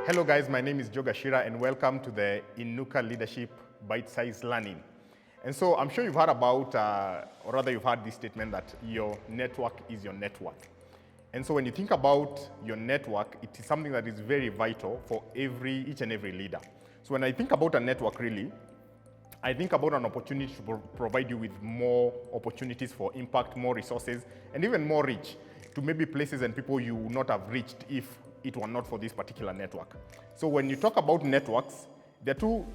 Hello guys, my name is Joe Gachira and welcome to the Inuka Leadership Bite-Sized Learning. And so I'm sure you've heard about, or rather you've heard this statement that your network is your net worth. And so when you think about your network, it is something that is very vital for each and every leader. So when I think about a network really, I think about an opportunity to provide you with more opportunities for impact, more resources, and even more reach to maybe places and people you would not have reached if it were not for this particular network. So when you talk about networks, there are two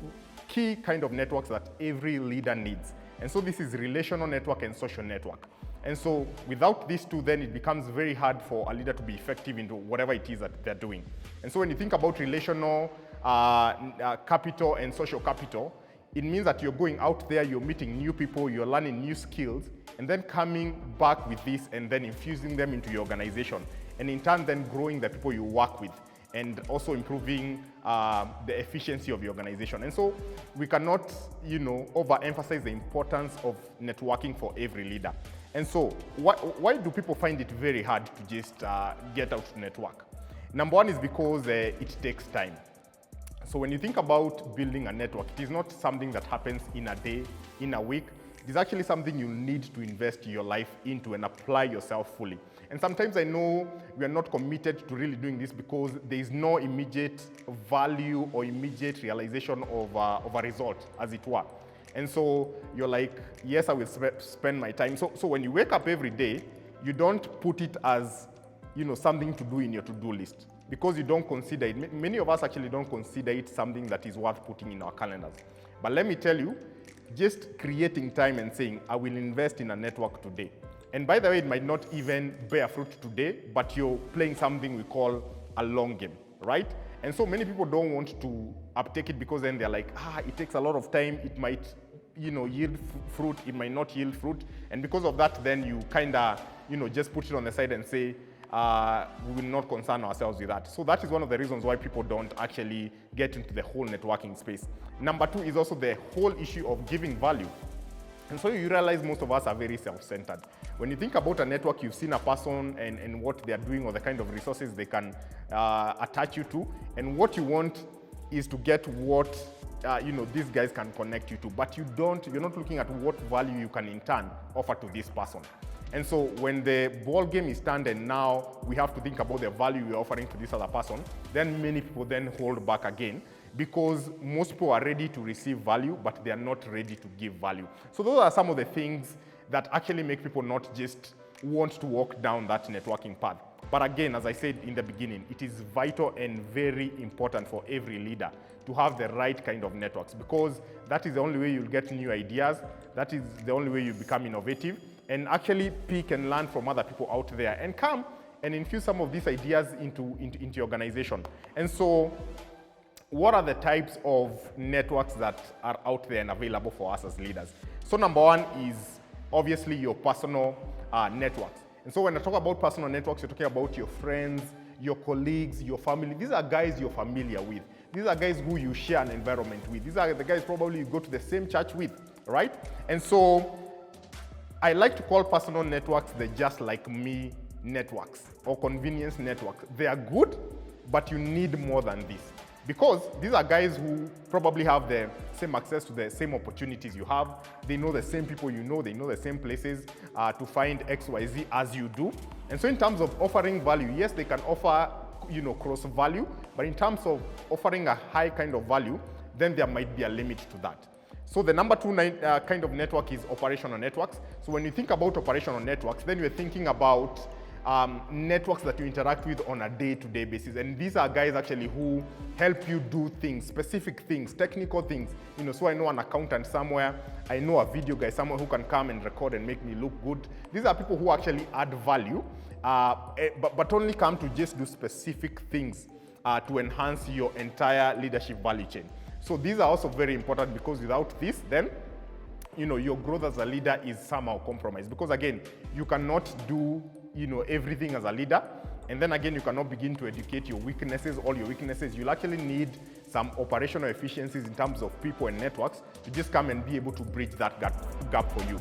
key kind of networks that every leader needs. And so this is relational network and social network. And so without these two, then it becomes very hard for a leader to be effective into whatever it is that they're doing. And so when you think about relational capital and social capital, it means that you're going out there, you're meeting new people, you're learning new skills, and then coming back with this and then infusing them into your organization. And in turn, then growing the people you work with and also improving the efficiency of your organization. And so we cannot, overemphasize the importance of networking for every leader. And so why do people find it very hard to just get out to network? Number one is because it takes time. So when you think about building a network, it is not something that happens in a day, in a week. It is actually something you need to invest your life into and apply yourself fully. And sometimes I know we are not committed to really doing this because there is no immediate value or immediate realization of a result, as it were. And so you're like, yes, I will spend my time. So when you wake up every day, you don't put it as something to do in your to-do list because you don't consider it. Many of us actually don't consider it something that is worth putting in our calendars. But let me tell you, just creating time and saying, I will invest in a network today. And by the way, it might not even bear fruit today, but you're playing something we call a long game, right? And so many people don't want to uptake it because then they're like, it takes a lot of time. It might, yield fruit. It might not yield fruit. And because of that, then you kind of, just put it on the side and say, we will not concern ourselves with that. So that is one of the reasons why people don't actually get into the whole networking space. Number two is also the whole issue of giving value. And so you realize most of us are very self-centered. When you think about a network, you've seen a person and what they're doing or the kind of resources they can attach you to. And what you want is to get what these guys can connect you to. But you're not looking at what value you can in turn offer to this person. And so when the ball game is turned and now we have to think about the value we're offering to this other person, then many people then hold back again because most people are ready to receive value, but they are not ready to give value. So those are some of the things that actually make people not just want to walk down that networking path. But again, as I said in the beginning, it is vital and very important for every leader to have the right kind of networks because that is the only way you'll get new ideas. That is the only way you become innovative and actually pick and learn from other people out there and come and infuse some of these ideas into your organization. And so what are the types of networks that are out there and available for us as leaders? So number one is obviously your personal networks. And so when I talk about personal networks, you're talking about your friends, your colleagues, your family. These are guys you're familiar with. These are guys who you share an environment with. These are the guys probably you go to the same church with, right? And so I like to call personal networks the just like me networks or convenience networks. They are good, but you need more than this. Because these are guys who probably have the same access to the same opportunities you have. They know the same people you know. They know the same places to find XYZ as you do. And so in terms of offering value, yes, they can offer cross value. But in terms of offering a high kind of value, then there might be a limit to that. So the number two kind of network is operational networks. So when you think about operational networks, then you're thinking about networks that you interact with on a day-to-day basis. And these are guys actually who help you do things, specific things, technical things. So I know an accountant somewhere, I know a video guy somewhere who can come and record and make me look good. These are people who actually add value, but only come to just do specific things to enhance your entire leadership value chain. So these are also very important because without this, then your growth as a leader is somehow compromised. Because again, you cannot do everything as a leader. And then again, you cannot begin to educate your weaknesses, all your weaknesses. You'll actually need some operational efficiencies in terms of people and networks to just come and be able to bridge that gap for you.